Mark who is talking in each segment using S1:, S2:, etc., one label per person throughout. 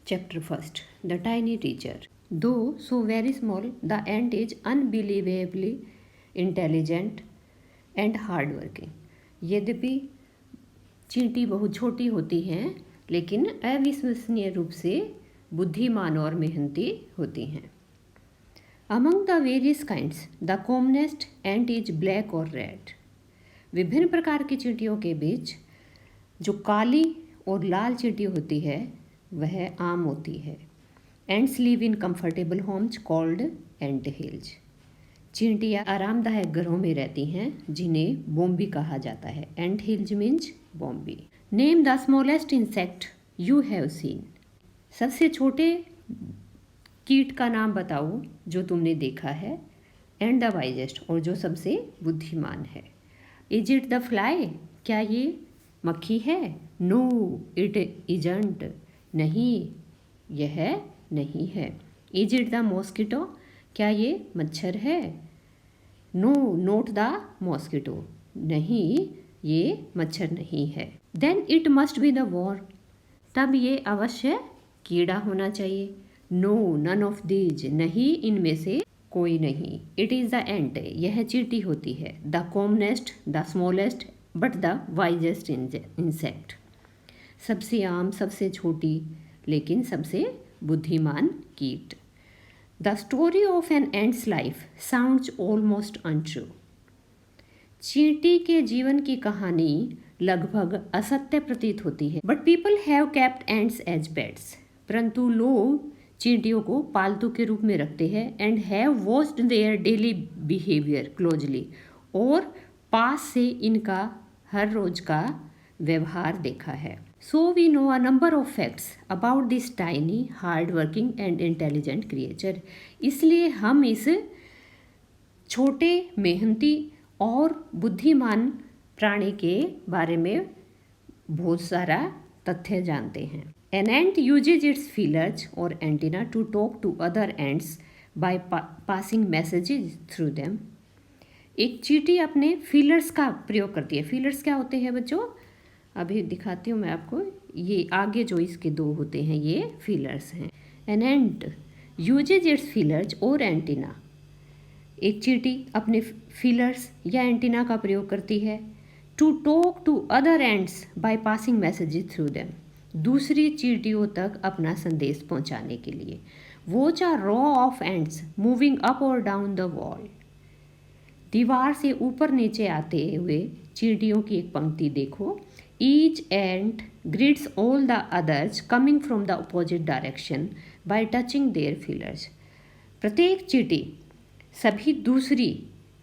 S1: Chapter first. The tiny teacher. Though so very small, the ant is unbelievably intelligent and hardworking. यद्यपि चींटी बहुत छोटी होती हैं, लेकिन अविश्वसनीय रूप से बुद्धिमान और मेहनती होती हैं. Among the various kinds, the commonest ant is black or red. विभिन्न प्रकार की चींटियों के बीच जो काली और लाल चींटी होती है वह आम होती है. Ants live in comfortable homes called ant hills. चींटियाँ आरामदायक घरों में रहती हैं जिन्हें बोम्बी कहा जाता है. एंट हिल्स मीन्स बोम्बी. Name the smallest insect you have seen. सबसे छोटे कीट का नाम बताओ जो तुमने देखा है. एंड द वाइजेस्ट, और जो सबसे बुद्धिमान है. Is it the fly. क्या ये मक्खी है. No it isn't. नहीं, यह नहीं है. Is it the mosquito. क्या ये मच्छर है. No not the mosquito. नहीं, ये मच्छर नहीं है. Then it must be the worm. तब ये अवश्य कीड़ा होना चाहिए. No none of these. नहीं, इनमें से कोई नहीं. It is the ant. यह चींटी होती है. The commonest, the smallest but the wisest insect. सबसे आम, सबसे छोटी, लेकिन सबसे बुद्धिमान कीट. The story of an ant's life sounds almost untrue. चींटी के जीवन की कहानी लगभग असत्य प्रतीत होती है. But people have kept ants as pets. परंतु लोग चींटियों को पालतू के रूप में रखते हैं. And have watched their daily behaviour closely. और पास से इनका हर रोज का व्यवहार देखा है. So we know a number of facts about this tiny, hard-working and intelligent creature. इसलिए हम इस छोटे, मेहनती और बुद्धिमान प्राणी के बारे में बहुत सारा तथ्य जानते हैं. An ant uses its feelers or antenna to talk to other ants by passing messages through them. एक चींटी अपने फीलर्स का प्रयोग करती है. फीलर्स क्या होते हैं बच्चों? अभी दिखाती हूँ मैं आपको. ये आगे जो इसके दो होते हैं ये फीलर्स हैं. An ant usage it's feelers और एंटीना. एक चींटी अपने फीलर्स या एंटीना का प्रयोग करती है. To talk to other ants by passing messages through them. दूसरी चींटियों तक अपना संदेश पहुंचाने के लिए. Watch a row of ants moving up और डाउन द वॉल. दीवार से ऊपर नीचे आते हुए चींटियों की एक पंक्ति देखो. Each ant greets all the others coming from the opposite direction by touching their feelers. प्रत्येक चींटी सभी दूसरी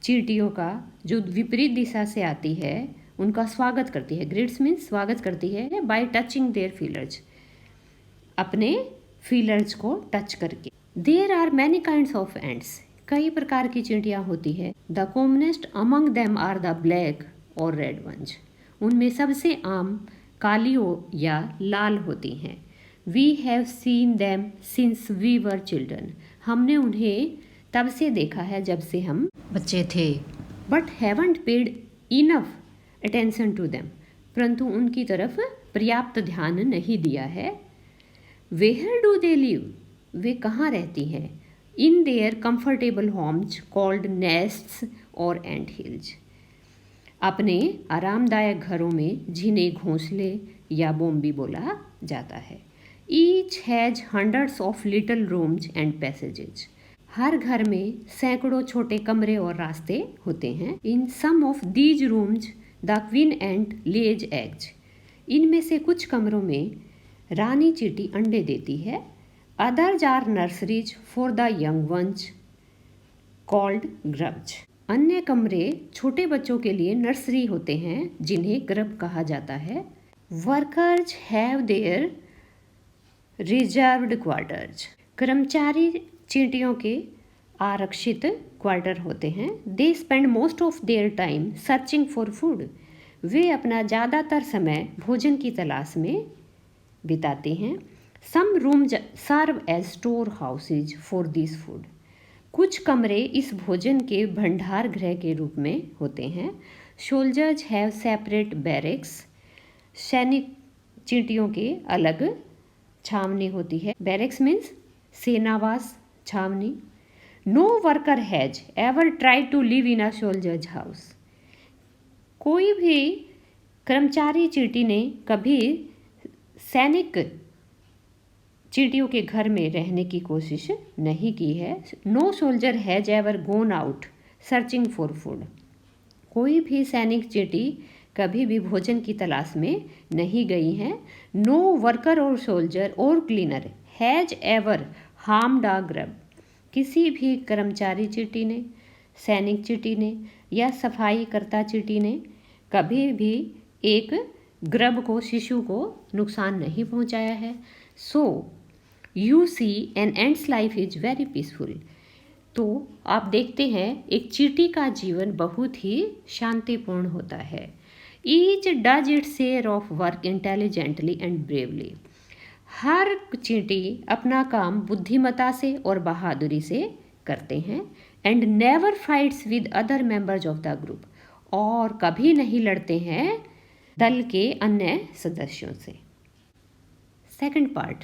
S1: चींटियों का जो विपरीत दिशा से आती है उनका स्वागत करती है. ग्रीट्स मीन्स स्वागत करती है. by touching their feelers, अपने फीलर्स को टच करके. There are many kinds of ants. कई प्रकार की चींटियाँ होती है. The commonest among them are the black or red ones. उनमें सबसे आम काली या लाल होती हैं. We have seen them since we were children. हमने उन्हें तब से देखा है जब से हम बच्चे थे. But haven't paid enough attention to them. परंतु उनकी तरफ पर्याप्त ध्यान नहीं दिया है. Where do they live. वे कहाँ रहती हैं. In their comfortable homes called nests और एंट हिल्स. अपने आरामदायक घरों में जिन्हें घोंसले या बोम्बी बोला जाता है. Each has hundreds of little rooms and passages. हर घर में सैकड़ों छोटे कमरे और रास्ते होते हैं. In some of these rooms the queen ant lays eggs. इनमें से कुछ कमरों में रानी चींटी अंडे देती है. Others are nurseries for the young ones called grubs. अन्य कमरे छोटे बच्चों के लिए नर्सरी होते हैं जिन्हें ग्रब कहा जाता है. Workers have their reserved quarters. कर्मचारी चींटियों के आरक्षित क्वार्टर होते हैं. They spend most of their time searching for food. वे अपना ज़्यादातर समय भोजन की तलाश में बिताते हैं. Some rooms serve as store houses for this food. कुछ कमरे इस भोजन के भंडार गृह के रूप में होते हैं. Soldiers have separate barracks. सैनिक चींटियों के अलग छावनी होती है। बैरक्स मीन्स सेनावास, छावनी। No worker has ever tried to live in a soldier's house. कोई भी कर्मचारी चींटी ने कभी सैनिक चींटियों के घर में रहने की कोशिश नहीं की है। No soldier has ever gone out searching for food. कोई भी सैनिक चींटी कभी भी भोजन की तलाश में नहीं गई हैं। नो वर्कर और सोल्जर और cleaner has ever harmed a grub. किसी भी कर्मचारी चींटी ने, सैनिक चींटी ने या सफाई करता चींटी ने कभी भी एक ग्रब को, शिशु को नुकसान नहीं पहुंचाया है। So you see an ant's life is very peaceful. तो आप देखते हैं एक चींटी का जीवन बहुत ही शांतिपूर्ण होता है। Each does its share of work intelligently and bravely. हर चींटी अपना काम बुद्धिमत्ता से और बहादुरी से करते हैं। And never fights with other members of the group. और कभी नहीं लड़ते हैं दल के अन्य सदस्यों से। Second part,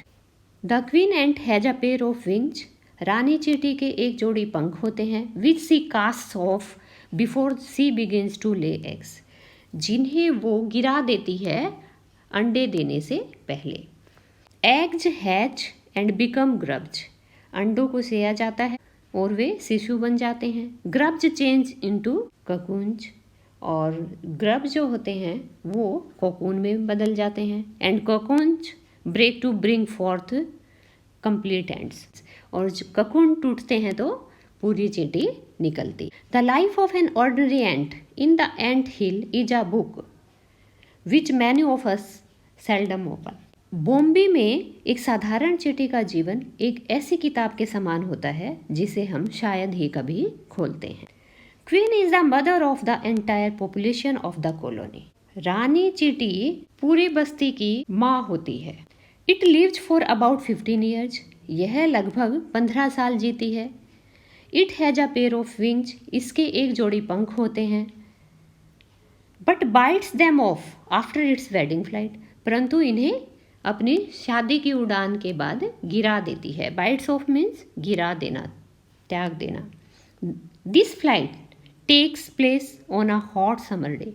S1: the queen ant has a pair of wings. रानी चींटी के एक जोड़ी पंख होते हैं, which she cast off before she begins to lay eggs, जिन्हें वो गिरा देती है अंडे देने से पहले। Eggs hatch and become grubs. अंडों को सेया जाता है और वे शिशु बन जाते हैं। Grubs change into cocoons. और ग्रब्स जो होते हैं वो कोकून में बदल जाते हैं। And cocoons break to bring forth complete ants. और ककून टूटते हैं तो पूरी चींटी निकलती। The life of an ordinary ant in the ant hill is a book which many of us seldom open. Bombay में एक साधारण चींटी का जीवन एक ऐसी किताब के समान होता है जिसे हम शायद ही कभी खोलते हैं। Queen is the mother of the entire population of the colony. रानी चींटी पूरी बस्ती की माँ होती है। It lives for about 15 years. यह लगभग 15 साल जीती है। It has a pair of wings. इसके एक जोड़ी पंख होते हैं। But bites them off after its wedding flight. परंतु इन्हें अपनी शादी की उड़ान के बाद गिरा देती है। बाइट्स ऑफ मीन्स गिरा देना, त्याग देना। This flight takes place on a hot summer day.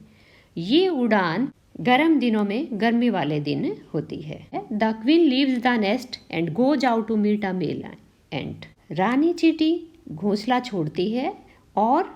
S1: ये उड़ान गर्म दिनों में, गर्मी वाले दिन होती है। The queen leaves the nest and goes out to meet a male ant. रानी चींटी घोंसला छोड़ती है और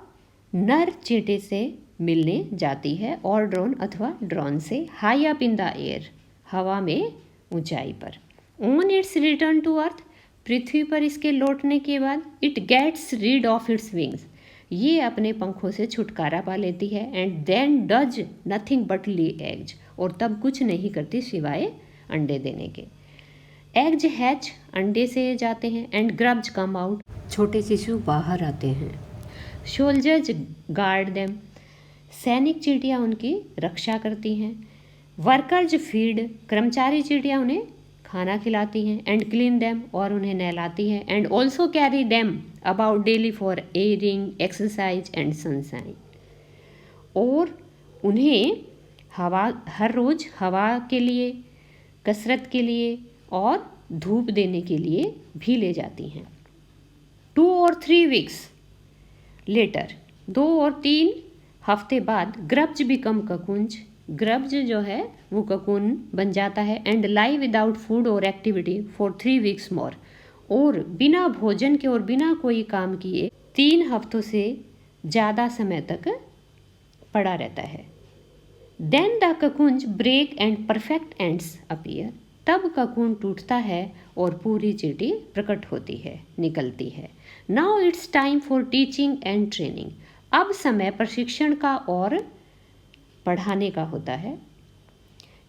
S1: नर चींटी से मिलने जाती है। और ड्रोन अथवा ड्रोन से high up in the air, हवा में ऊंचाई पर। On its return to earth. पृथ्वी पर इसके लौटने के बाद it gets rid of its wings. ये अपने पंखों से छुटकारा पा लेती है। And then does nothing but lay eggs. और तब कुछ नहीं करती सिवाय अंडे देने के। एग्ज हैच, अंडे से जाते हैं। एंड ग्रब्स कम आउट, छोटे शिशु बाहर आते हैं। Soldiers guard them. सैनिक चींटियाँ उनकी रक्षा करती हैं। वर्कर्स फीड, कर्मचारी चींटियाँ उन्हें खाना खिलाती हैं। एंड क्लीन देम, और उन्हें नहलाती हैं। And also carry them about daily for airing, exercise and sunshine. और उन्हें हर रोज़ हवा के लिए, कसरत के लिए और धूप देने के लिए भी ले जाती हैं। 2 और 3 वीक्स लेटर, 2 और 3 हफ्ते बाद ग्रब्स बिकम ककून्स। ग्रब्स जो है वो ककून बन जाता है। एंड लाई विदाउट फूड और एक्टिविटी फॉर 3 वीक्स मोर। और बिना भोजन के और बिना कोई काम किए 3 हफ्तों से ज़्यादा समय तक पड़ा रहता है। Then the cocoons break and perfect ants appear. तब ककून टूटता है और पूरी चींटी प्रकट होती है, निकलती है। Now it's time for teaching and training. अब समय प्रशिक्षण का और पढ़ाने का होता है।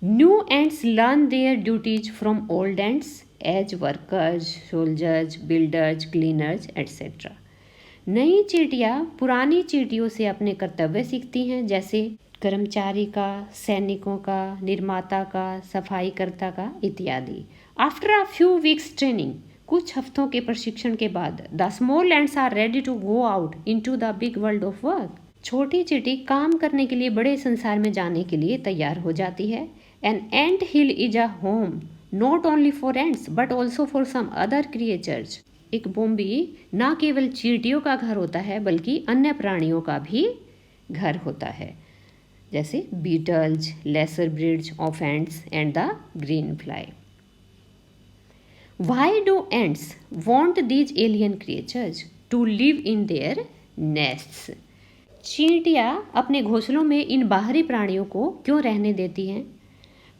S1: New ants learn their duties from old ants as workers, soldiers, builders, cleaners etcetera. नई चींटियाँ पुरानी चींटियों से अपने कर्तव्य सीखती हैं, जैसे कर्मचारी का, सैनिकों का, निर्माता का, सफाईकर्ता का इत्यादि। After a few weeks training, कुछ हफ्तों के प्रशिक्षण के बाद, the small ants are ready to go out into the big world of work. छोटी चींटी काम करने के लिए बड़े संसार में जाने के लिए तैयार हो जाती है। An ant hill is a home not only for ants but also for some other creatures. एक बोम्बी ना केवल चींटियों का घर होता है बल्कि अन्य प्राणियों का भी घर होता है, जैसे beetles, lesser breeds of ants and the green fly. Why do ants want these alien creatures to live in their nests? चींटियाँ अपने घोंसलों में इन बाहरी प्राणियों को क्यों रहने देती हैं?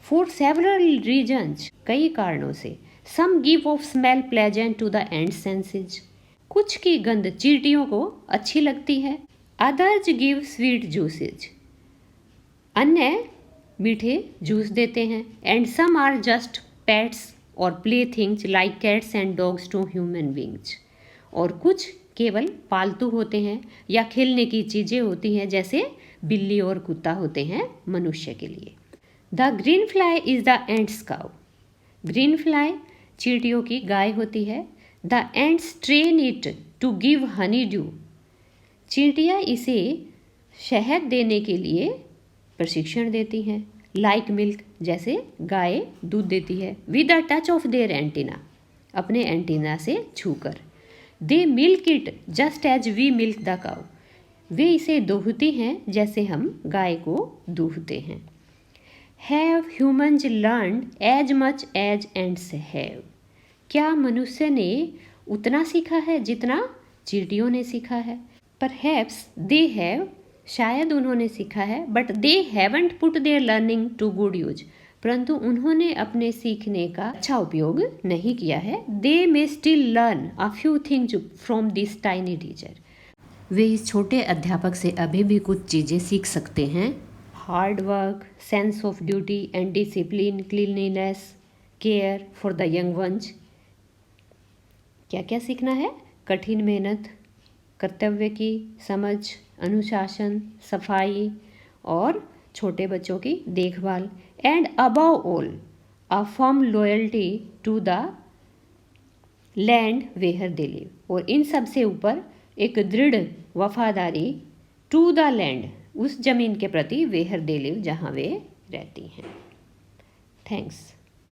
S1: फॉर सेवरल रीजन्स, कई कारणों से। Some give off smell pleasant to the ants senses, कुछ की गंध चींटियों को अच्छी लगती है। अदर्स गिव स्वीट जूसेज, अन्य मीठे जूस देते हैं। And some are just pets और play things like cats and dogs to human beings, और कुछ केवल पालतू होते हैं या खेलने की चीज़ें होती हैं, जैसे बिल्ली और कुत्ता होते हैं मनुष्य के लिए। The green fly is the ants cow, green fly चींटियों की गाय होती है। The ants train it to give honey dew, चींटियाँ इसे शहद देने के लिए प्रशिक्षण देती हैं। लाइक मिल्क, जैसे गाय दूध देती है। With a touch of their antenna, अपने एंटीना से छूकर। They milk it just as we milk the cow, वे इसे दूहती हैं जैसे हम गाय को दूहते हैं। Have humans learn as much as ants have, क्या मनुष्य ने उतना सीखा है जितना चींटियों ने सीखा है? परहैप्स दे हैव, शायद उन्होंने सीखा है। But they haven't put their learning to good use, परंतु उन्होंने अपने सीखने का अच्छा उपयोग नहीं किया है। They may still learn a few things from this tiny teacher, वे इस छोटे अध्यापक से अभी भी कुछ चीज़ें सीख सकते हैं। Hard work, sense of duty and discipline, cleanliness, care for the young once. क्या क्या सीखना है? कठिन मेहनत, कर्तव्य की समझ, अनुशासन, सफाई और छोटे बच्चों की देखभाल। And above all a firm loyalty to the land where they live, और इन सब से ऊपर एक दृढ़ वफादारी टू द लैंड, उस जमीन के प्रति वेयर दे लिव जहाँ वे रहती हैं। थैंक्स।